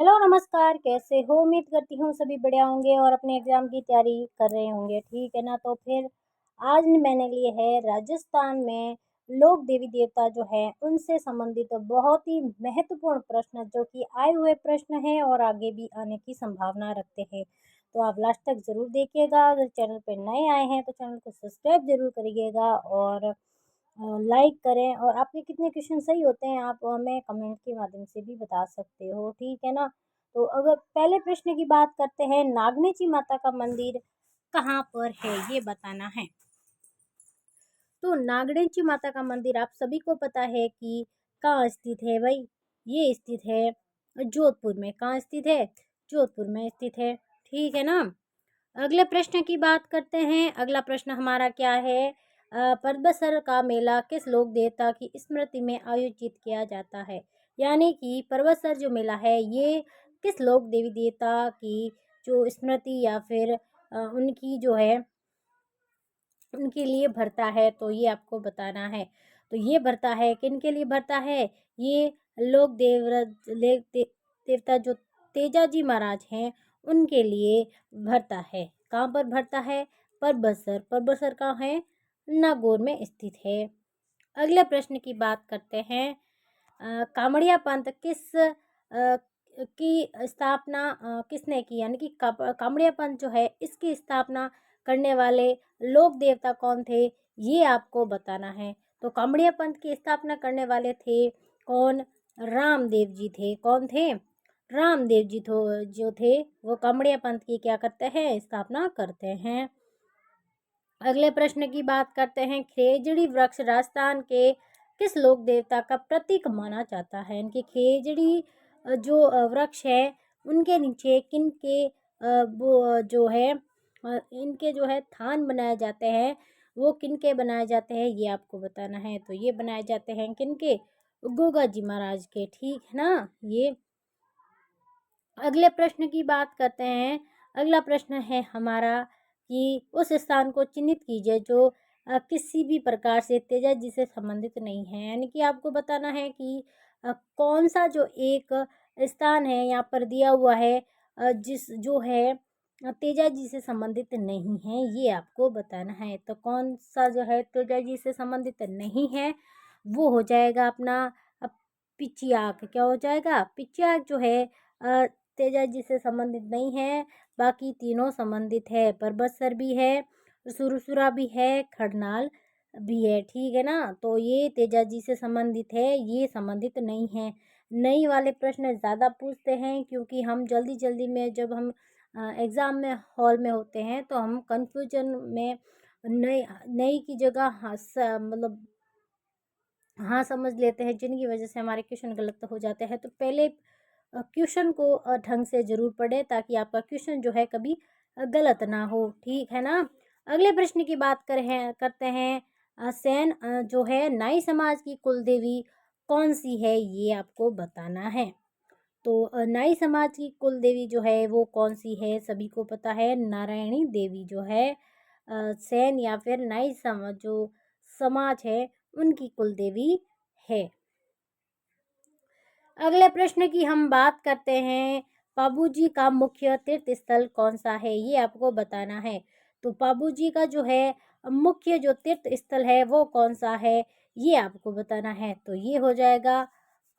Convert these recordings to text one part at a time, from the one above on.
Hello नमस्कार, कैसे हो? उम्मीद करती हूँ सभी बढ़िया होंगे और अपने एग्ज़ाम की तैयारी कर रहे होंगे, ठीक है ना? तो फिर आज मैंने लिए है राजस्थान में लोक देवी-देवता जो हैं, उनसे संबंधित बहुत ही महत्वपूर्ण प्रश्न जो कि आए हुए प्रश्न हैं और आगे भी आने की संभावना रखते हैं। तो आप लास्ट तक ज़रूर देखिएगा। अगर चैनल पे नए आए हैं तो चैनल को सब्सक्राइब ज़रूर करिएगा और लाइक करें और आपके कितने क्वेश्चन सही होते हैं आप हमें कमेंट के माध्यम से भी बता सकते हो, ठीक है ना? तो अगर पहले प्रश्न की बात करते हैं, नागनेची माता का मंदिर कहाँ पर है ये बताना है। तो नागनेची माता का मंदिर आप सभी को पता है कि कहाँ स्थित है भाई। ये स्थित है जोधपुर में। कहाँ स्थित है? जोधपुर में स्थित है, ठीक है ना? अगले प्रश्न की बात करते हैं। अगला प्रश्न हमारा क्या है? परबसर का मेला किस लोक देवता की स्मृति में आयोजित किया जाता है? यानी कि परबसर जो मेला है ये किस लोक देवी देवता की जो स्मृति या फिर उनकी जो है उनके लिए भरता है, तो ये आपको बताना है। तो ये भरता है किन के लिए भरता है? ये लोक देवता जो तेजाजी महाराज हैं उनके लिए भरता है। कहाँ पर भरता है? परबसर। परबसर कहाँ है? नागौर में स्थित है। अगले प्रश्न की बात करते हैं। कामड़िया पंथ की स्थापना किसने की? यानी कि कामड़िया पंथ जो है इसकी स्थापना करने वाले लोक देवता कौन थे? ये आपको बताना है। तो कामड़िया पंथ की स्थापना करने वाले थे कौन? रामदेव जी थे। कौन थे? रामदेव जी जो थे वो कामड़िया पंथ की क्या करते हैं? स्थापना करते हैं। अगले प्रश्न की बात करते हैं। खेजड़ी वृक्ष राजस्थान के किस लोक देवता का प्रतीक माना जाता है? इनके खेजड़ी जो वृक्ष है उनके नीचे किन के वो जो है इनके जो है थान बनाए जाते हैं, वो किन के बनाए जाते हैं ये आपको बताना है। तो ये बनाए जाते हैं किन के? गोगा जी महाराज के, ठीक है ना? ये अगले प्रश्न की बात करते हैं। अगला प्रश्न है हमारा कि उस स्थान को चिन्हित कीजिए जो किसी भी प्रकार से तेजा जी से संबंधित नहीं है। यानी कि आपको बताना है कि कौन सा जो एक स्थान है यहाँ पर दिया हुआ है जिस जो है तेजा जी से संबंधित नहीं है, ये आपको बताना है। तो कौन सा जो है तेजा जी से संबंधित नहीं है वो हो जाएगा अपना अ, पिचियाक। क्या हो जाएगा? पिचियाक जो है तेजा जी से संबंधित नहीं है, बाकी तीनों संबंधित है। परबतसर भी है, सुरसुरा भी है, खरनाल भी है, ठीक है ना? तो ये तेजा जी से संबंधित है, ये संबंधित नहीं है। नई वाले प्रश्न ज़्यादा पूछते हैं क्योंकि हम जल्दी जल्दी में जब हम एग्ज़ाम में हॉल में होते हैं तो हम कन्फ्यूजन में नई नई की जगह मतलब हाँ समझ लेते हैं, जिनकी वजह से हमारे क्वेश्चन गलत हो जाते हैं। तो पहले क्वेश्चन को ढंग से ज़रूर पढ़ें ताकि आपका क्वेश्चन जो है कभी गलत ना हो, ठीक है ना? अगले प्रश्न की बात करते हैं। सेन जो है नाई समाज की कुल देवी कौन सी है ये आपको बताना है। तो नाई समाज की कुल देवी जो है वो कौन सी है? सभी को पता है नारायणी देवी जो है सेन या फिर नाई समाज जो समाज है उनकी कुल देवी है। अगले प्रश्न की हम बात करते हैं। पाबूजी का मुख्य तीर्थ स्थल कौन सा है? ये आपको बताना है। तो पाबूजी का जो है मुख्य जो तीर्थ स्थल है वो कौन सा है? ये आपको बताना है। तो ये हो जाएगा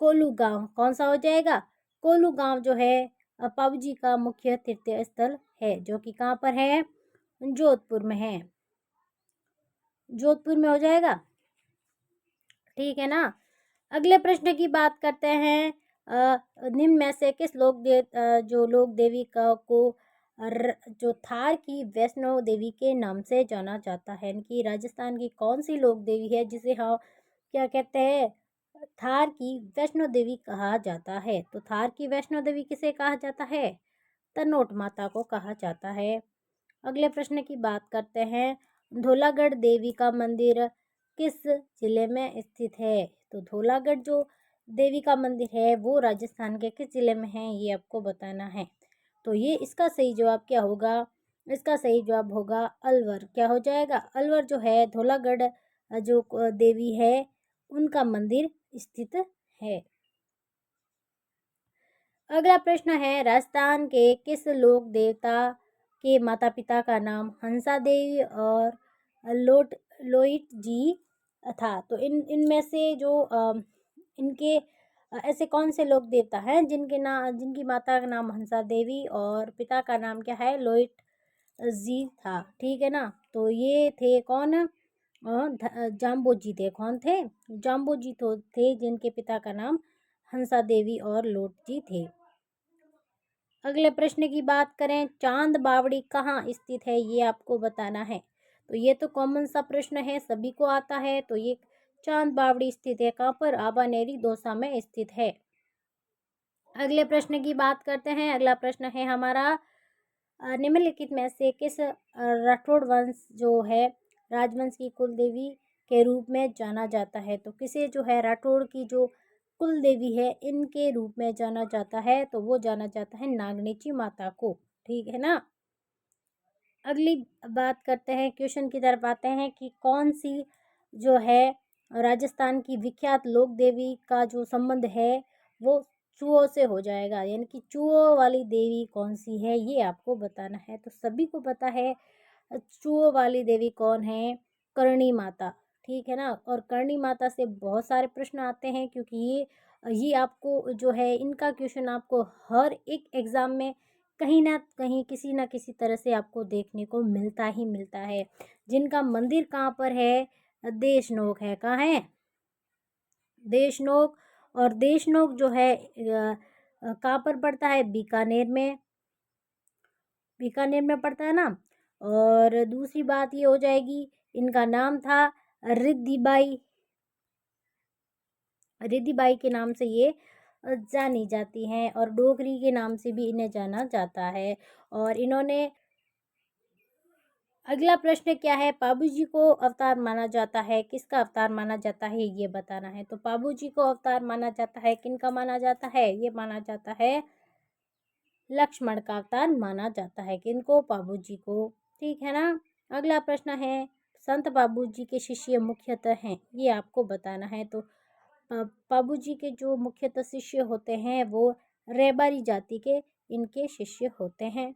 कोलू गांव। कौन सा हो जाएगा? कोलू गांव जो है पाबूजी का मुख्य तीर्थ स्थल है, जो कि कहाँ पर है? जोधपुर में है। जोधपुर में हो जाएगा, ठीक है ना? अगले प्रश्न की बात करते हैं। निम्न में से किस जो लोक देवी को जो थार की वैष्णो देवी के नाम से जाना जाता है? इनकी राजस्थान की कौन सी लोक देवी है जिसे हम क्या कहते हैं? थार की वैष्णो देवी कहा जाता है। तो थार की वैष्णो देवी किसे कहा जाता है? तनोट माता को कहा जाता है। अगले प्रश्न की बात करते हैं। धौलागढ़ देवी का मंदिर किस जिले में स्थित है? तो धौलागढ़ जो देवी का मंदिर है वो राजस्थान के किस जिले में है ये आपको बताना है। तो ये इसका सही जवाब क्या होगा? इसका सही जवाब होगा अलवर। क्या हो जाएगा? अलवर जो है धौलागढ़ जो देवी है उनका मंदिर स्थित है। अगला प्रश्न है, राजस्थान के किस लोक देवता के माता पिता का नाम हंसा देवी और लोइट जी था? तो इनमें से जो इनके ऐसे कौन से लोक देवता हैं जिनकी माता का नाम हंसा देवी और पिता का नाम क्या है, लोइट जी था? ठीक है ना। तो ये थे कौन? जाम्बो जी थे। कौन थे? जाम्बो जी तो थे जिनके पिता का नाम हंसा देवी और लोट जी थे। अगले प्रश्न की बात करें, चांद बावड़ी कहाँ स्थित है, ये आपको बताना है। तो ये तो कॉमन सा प्रश्न है, सभी को आता है। तो ये चांद बावड़ी स्थित है कहाँ पर? आबानेरी दौसा में स्थित है। अगले प्रश्न की बात करते हैं। अगला प्रश्न है हमारा, निम्नलिखित में से किस राठौड़ वंश जो है राजवंश की कुल देवी के रूप में जाना जाता है? तो किसे जो है राठौड़ की जो कुल देवी है इनके रूप में जाना जाता है? तो वो जाना जाता है नागनेची माता को। ठीक है ना। अगली बात करते हैं, क्वेश्चन की तरफ आते हैं कि कौन सी जो है राजस्थान की विख्यात लोक देवी का जो संबंध है वो चूहों से हो जाएगा, यानी कि चूहों वाली देवी कौन सी है ये आपको बताना है। तो सभी को पता है चूहों वाली देवी कौन है, करणी माता। ठीक है ना। और करणी माता से बहुत सारे प्रश्न आते हैं क्योंकि ये आपको जो है इनका क्वेश्चन आपको हर एक एग्ज़ाम में कहीं ना कहीं किसी ना किसी तरह से आपको देखने को मिलता ही मिलता है। जिनका मंदिर कहाँ पर है? देशनोक है। कहाँ है? देशनोक। और देशनोक जो है कहाँ पर पड़ता है? बीकानेर में। बीकानेर में पड़ता है ना। और दूसरी बात ये हो जाएगी, इनका नाम था रिद्धिबाई। रिद्धिबाई के नाम से ये जानी जाती हैं और डोगरी के नाम से भी इन्हें जाना जाता है। और इन्होंने, अगला प्रश्न क्या है, पाबू जी को अवतार माना जाता है, किसका अवतार माना जाता है ये बताना है। तो पाबू जी को अवतार माना जाता है, किनका माना जाता है? ये माना जाता है लक्ष्मण का अवतार माना जाता है। किनको? पाबू जी को। ठीक है ना। अगला प्रश्न है, संत बाबू जी के शिष्य मुख्यतः हैं, ये आपको बताना है। तो पाबू जी के जो मुख्यतः शिष्य होते हैं वो रेबारी जाति के इनके शिष्य होते हैं।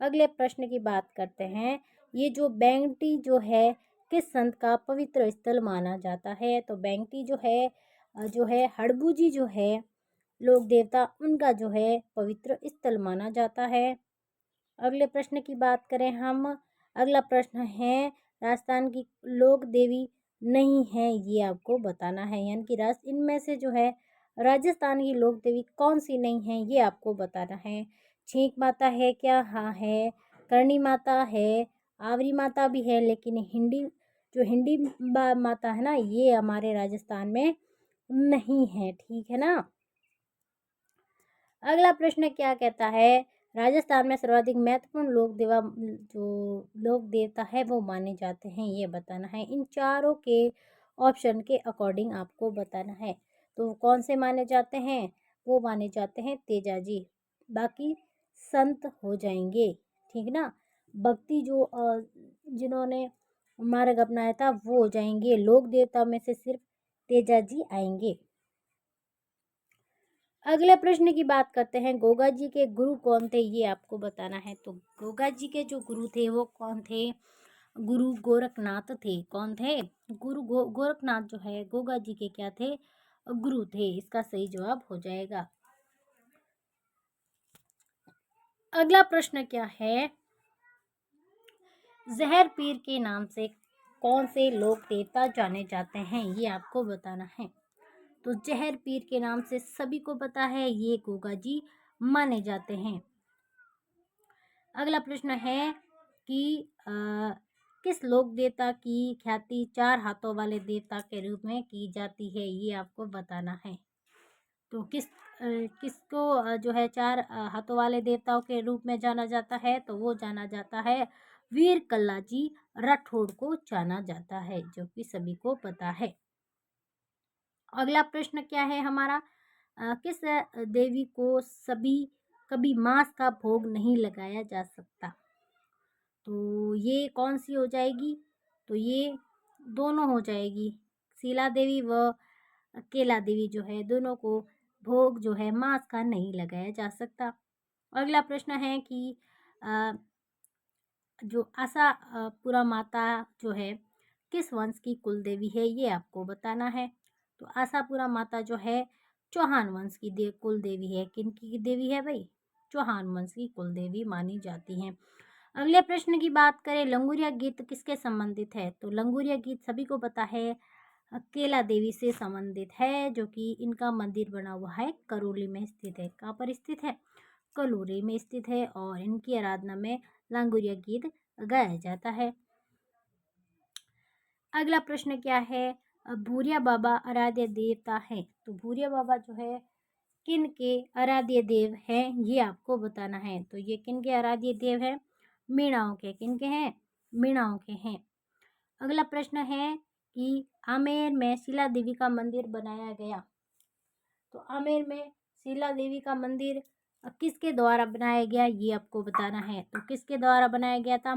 अगले प्रश्न की बात करते हैं, ये जो बैंगटी जो है किस संत का पवित्र स्थल माना जाता है? तो बैंगटी जो है हड़बू जी जो है लोक देवता, उनका जो है पवित्र स्थल माना जाता है। अगले प्रश्न की बात करें हम, अगला प्रश्न है, राजस्थान की लोक देवी नहीं है, ये आपको बताना है। यानी कि इनमें से जो है राजस्थान की लोक देवी कौन सी नहीं है ये आपको बताना है। छींक माता है क्या? हाँ है। करणी माता है, आवरी माता भी है, लेकिन हिंदी माता है ना, ये हमारे राजस्थान में नहीं है। ठीक है ना। अगला प्रश्न क्या कहता है, राजस्थान में सर्वाधिक महत्वपूर्ण लोक देवता है वो माने जाते हैं, ये बताना है। इन चारों के ऑप्शन के अकॉर्डिंग आपको बताना है। तो कौन से माने जाते हैं? वो माने जाते हैं तेजाजी, बाकी संत हो जाएंगे। ठीक ना। भक्ति जो जिन्होंने मार्ग अपनाया था वो हो जाएंगे। लोक देवता में से सिर्फ तेजाजी आएंगे। अगले प्रश्न की बात करते हैं, गोगा जी के गुरु कौन थे, ये आपको बताना है। तो गोगा जी के जो गुरु थे वो कौन थे? गुरु गोरखनाथ थे। कौन थे? गोरखनाथ जो है गोगा जी के क्या थे? गुरु थे। इसका सही जवाब हो जाएगा। अगला प्रश्न क्या है, जहर पीर के नाम से कौन से लोक देवता जाने जाते हैं, ये आपको बताना है। तो जहर पीर के नाम से सभी को पता है, ये गोगा जी माने जाते हैं। अगला प्रश्न है कि किस लोक देवता की ख्याति चार हाथों वाले देवता के रूप में की जाती है, ये आपको बताना है। तो किसको जो है चार हाथों वाले देवताओं के रूप में जाना जाता है? तो वो जाना जाता है वीर कल्लाजी राठौड़ को जाना जाता है, जो कि सभी को पता है। अगला प्रश्न क्या है हमारा, किस देवी को कभी मांस का भोग नहीं लगाया जा सकता? तो ये कौन सी हो जाएगी? तो ये दोनों हो जाएगी, शीला देवी व केला देवी जो है दोनों को भोग जो है मांस का नहीं लगाया जा सकता। अगला प्रश्न है कि जो आशापुरा माता जो है किस वंश की कुल देवी है, ये आपको बताना है। तो आशापुरा माता जो है चौहान वंश की कुल देवी है। किनकी देवी है भाई? चौहान वंश की कुल देवी मानी जाती हैं। अगले प्रश्न की बात करें, लंगूरिया गीत किसके संबंधित है? तो लंगूरिया गीत सभी को पता है केला देवी से संबंधित है, जो कि इनका मंदिर बना हुआ है करौली में स्थित है। कहाँ पर स्थित है? कलूरी में स्थित है और इनकी आराधना में लांगुरिया गीत गाया जाता है। अगला प्रश्न क्या है? भूरिया बाबा आराध्य देवता है। तो भूरिया बाबा जो है किन के आराध्य देव हैं, ये आपको बताना है। तो ये किन के आराध्य देव हैं? मीणाओं के। किन के हैं? मीणाओं के हैं। अगला प्रश्न है कि आमेर में शीला देवी का मंदिर बनाया गया। तो आमेर में शीला देवी का मंदिर किसके द्वारा बनाया गया, ये आपको बताना है। तो किसके द्वारा बनाया गया था?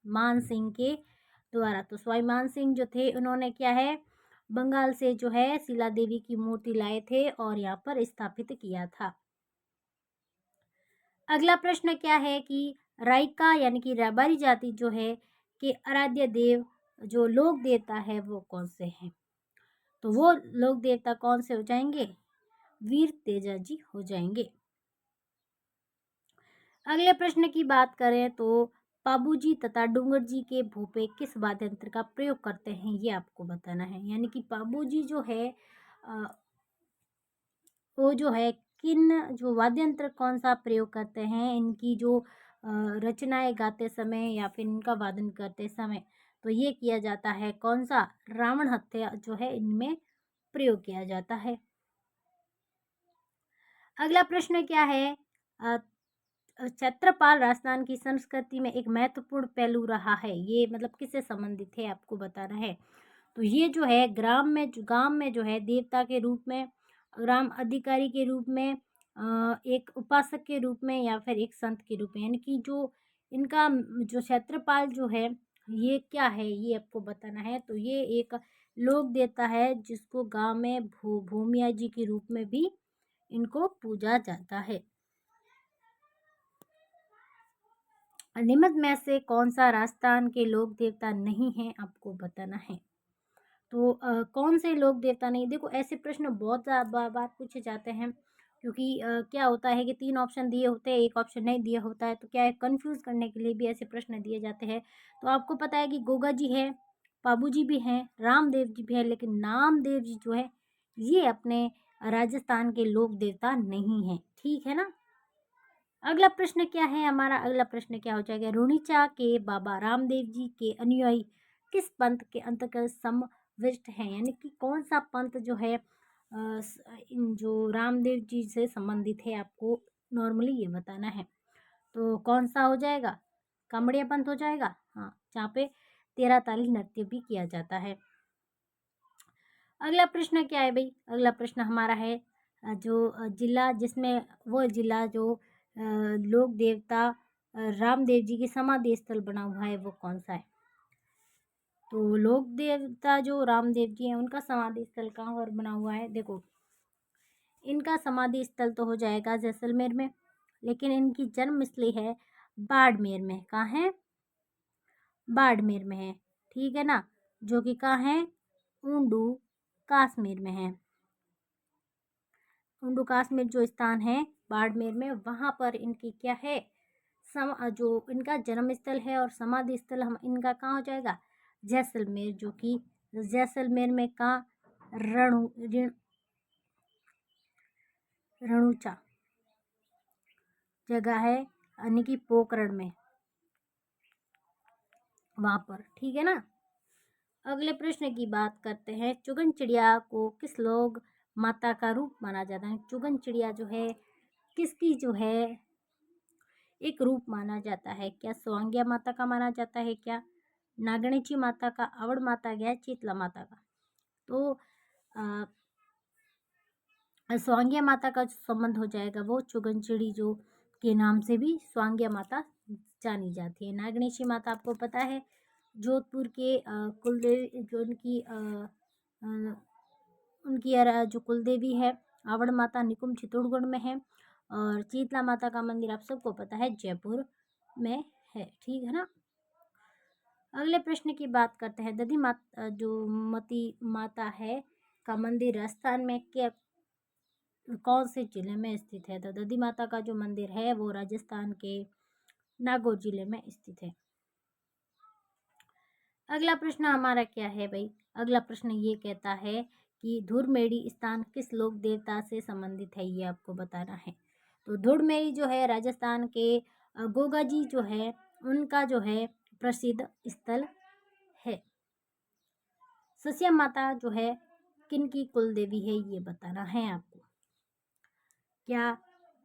मान सिंह के द्वारा। तो स्वामी मान सिंह जो थे, उन्होंने क्या है, बंगाल से जो है शीला देवी की मूर्ति लाए थे और यहाँ पर स्थापित किया था। अगला प्रश्न क्या है कि राइका यानी कि रबारी जाति जो है के आराध्य देव जो लोक देवता है वो कौन से हैं? तो वो लोक देवता कौन से हो जाएंगे? वीर तेजा जी हो जाएंगे। अगले प्रश्न की बात करें तो पाबूजी तथा डूंगर जी के भूपे किस वाद्य यंत्र का प्रयोग करते हैं, ये आपको बताना है। यानी कि पाबूजी जो है वो जो है किन जो वाद्य यंत्र कौन सा प्रयोग करते हैं, इनकी जो रचनाएं गाते समय या फिर इनका वादन करते समय, तो ये किया जाता है कौन सा? रावण हत्या जो है इनमें प्रयोग किया जाता है। अगला प्रश्न क्या है? छत्रपाल राजस्थान की संस्कृति में एक महत्वपूर्ण पहलू रहा है, ये मतलब किससे संबंधित है, आपको बताना है। तो ये जो है गांव में जो है देवता के रूप में, ग्राम अधिकारी के रूप में, एक उपासक के रूप में या फिर एक संत के रूप में, यानी कि जो इनका जो क्षेत्रपाल जो है ये क्या है, ये आपको बताना है। तो ये एक लोक देवता है जिसको गांव में भूमिया जी के रूप में भी इनको पूजा जाता है। निम्न में से कौन सा राजस्थान के लोक देवता नहीं है, आपको बताना है। तो कौन से लोक देवता नहीं? देखो ऐसे प्रश्न बहुत बार पूछे जाते हैं, क्योंकि क्या होता है कि 3 ऑप्शन दिए होते हैं, एक ऑप्शन नहीं दिया होता है, तो क्या है, कंफ्यूज करने के लिए भी ऐसे प्रश्न दिए जाते हैं। तो आपको पता है कि गोगा जी है, पाबू जी भी हैं, रामदेव जी भी है, लेकिन नामदेव जी जो है ये अपने राजस्थान के लोक देवता नहीं है। ठीक है ना। अगला प्रश्न क्या है हमारा? अगला प्रश्न क्या हो जाएगा? रुणीचा के बाबा रामदेव जी के अनुयायी किस पंथ के अंतर्गत समाविष्ट हैं, यानी कि कौन सा पंथ जो है इन जो रामदेव जी से संबंधित है, आपको नॉर्मली ये बताना है। तो कौन सा हो जाएगा? कामड़िया पंथ हो जाएगा। हाँ, जहाँ पे 13 ताली नृत्य भी किया जाता है। अगला प्रश्न क्या है भाई? अगला प्रश्न हमारा है जो जिला जिसमें वो जिला जो लोक देवता रामदेव जी की समाधि स्थल बना हुआ है वो कौन सा है? तो लोक देवता जो रामदेव जी हैं उनका समाधि स्थल कहाँ पर बना हुआ है? देखो इनका समाधि स्थल तो हो जाएगा जैसलमेर में, लेकिन इनकी जन्मस्थली है बाड़मेर में। कहाँ है? बाड़मेर में है। ठीक है ना, जो कि कहाँ है? ऊंडू कश्मीर में है। ऊंडू कश्मीर जो स्थान है बाड़मेर में, वहाँ पर इनकी क्या है, जो इनका जन्म स्थल है, और समाधि स्थल हम इनका कहाँ हो जाएगा? जैसलमेर, जो कि जैसलमेर में कहाँ? रणुचा जगह है, यानी कि पोखरण में, वहाँ पर। ठीक है ना। अगले प्रश्न की बात करते हैं, चुगन चिड़िया को किस लोग माता का रूप माना जाता है? चुगन चिड़िया जो है किसकी जो है एक रूप माना जाता है? क्या स्वांग्या माता का माना जाता है, क्या नागणेची माता का, अवड़ माता या शीतला माता का? तो स्वांग्या माता का जो संबंध हो जाएगा वो चुगनचिड़ी जो के नाम से भी स्वांग्या माता जानी जाती है। नागणेशी माता आपको पता है जोधपुर के कुलदेवी जो उनकी जो कुलदेवी है आवड़ माता निकुंज चित्तौड़गढ़ में है, और शीतला माता का मंदिर आप सबको पता है जयपुर में है। ठीक है ना। अगले प्रश्न की बात करते हैं। दधी माता जो मती माता है का मंदिर राजस्थान में क्या कौन से जिले में स्थित है? तो दधी माता का जो मंदिर है वो राजस्थान के नागौर जिले में स्थित है। अगला प्रश्न हमारा क्या है भाई? अगला प्रश्न ये कहता है कि धुरमेड़ी स्थान किस लोक देवता से संबंधित है, ये आपको बताना है। तो धुरमेड़ी जो है राजस्थान के गोगा जी जो है उनका जो है प्रसिद्ध स्थल है। सस्या माता जो है किन की कुल देवी है, ये बताना है आपको। क्या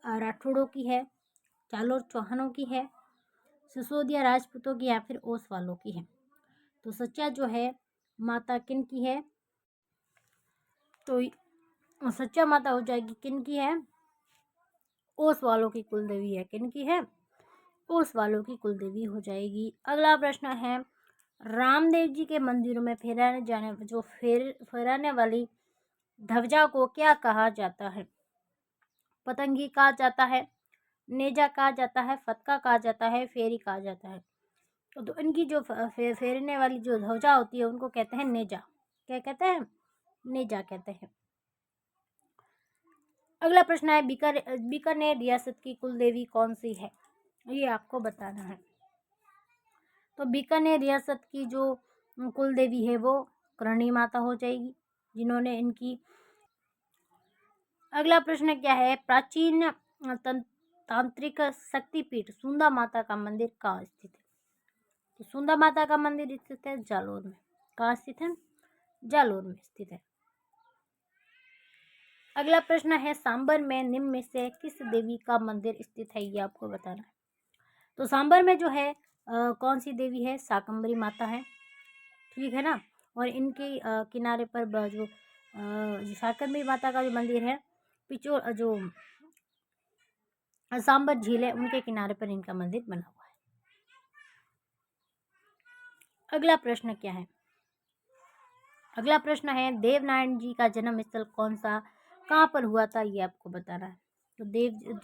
राठौड़ों की है, जालोर चौहानों की है, सिसोदिया राजपूतों की, या फिर ओस वालों की है? तो सच्चा जो है माता किन की है? तो सच्चा माता हो जाएगी किन की है? ओस वालों की कुल देवी है। किन की है? ओस वालों की कुल देवी हो जाएगी। अगला प्रश्न है, रामदेव जी के मंदिरों में फहराने वाली ध्वजा को क्या कहा जाता है? पतंगी कहा जाता है, नेजा कहा जाता है, फतका कहा जाता है, फेरी कहा जाता है? तो इनकी जो फेरने वाली जो ध्वजा होती है उनको कहते हैं नेजा। क्या कहते हैं? नेजा कहते हैं। अगला प्रश्न है, बीकानेर रियासत की कुल देवी कौन सी है, ये आपको बताना है। तो बीकानेर रियासत की जो कुल देवी है वो करणी माता हो जाएगी, जिन्होंने इनकी। अगला प्रश्न क्या है, प्राचीन तांत्रिक शक्तिपीठ सुंदा माता का मंदिर कहाँ स्थित है? तो सुंदा माता का मंदिर स्थित है जालोर में। कहाँ स्थित है? जालोर में स्थित है। अगला प्रश्न है, सांबर में निम्न में से किस देवी का मंदिर स्थित है, ये आपको बताना है। तो सांबर में जो है कौन सी देवी है? शाकंभरी माता है। ठीक है ना। और इनके किनारे पर जो शाकंभरी माता का जो मंदिर है, पिचोर जो सांबर झील है उनके किनारे पर इनका मंदिर बना हुआ है। अगला प्रश्न क्या है? अगला प्रश्न है, देवनारायण जी का जन्म स्थल कौन सा कहाँ पर हुआ था, ये आपको बताना है। तो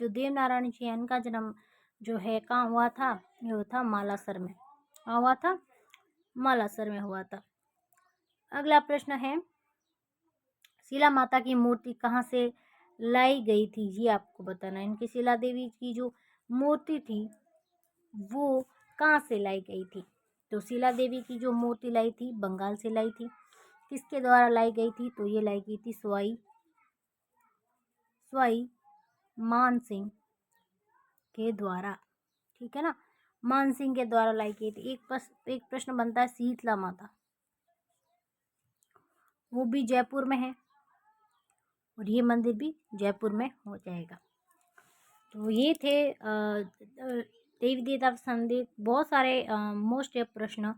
देवनारायण जी है इनका जन्म जो है कहाँ हुआ था? ये हुआ था मालासर में। कहाँ हुआ था? मालासर में हुआ था। अगला प्रश्न है, शिला माता की मूर्ति कहाँ से लाई गई थी, ये आपको बताना है। इनकी शिला देवी की जो मूर्ति थी वो कहाँ से लाई गई थी? तो शिला देवी की जो मूर्ति लाई थी बंगाल से लाई थी। किसके द्वारा लाई गई थी? तो ये लाई गई थी सवाई मान सिंह के द्वारा। ठीक है ना। मान सिंह के द्वारा लाई गई थी। एक प्रश्न बनता है, शीतला माता वो भी जयपुर में है और ये मंदिर भी जयपुर में हो जाएगा। तो ये थे देवी देवता संबंधित बहुत सारे मोस्ट प्रश्न,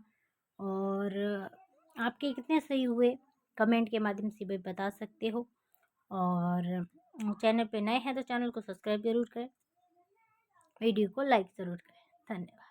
और आपके कितने सही हुए कमेंट के माध्यम से भी बता सकते हो। और चैनल पे नए हैं तो चैनल को सब्सक्राइब जरूर करें, वीडियो को लाइक ज़रूर करें। धन्यवाद।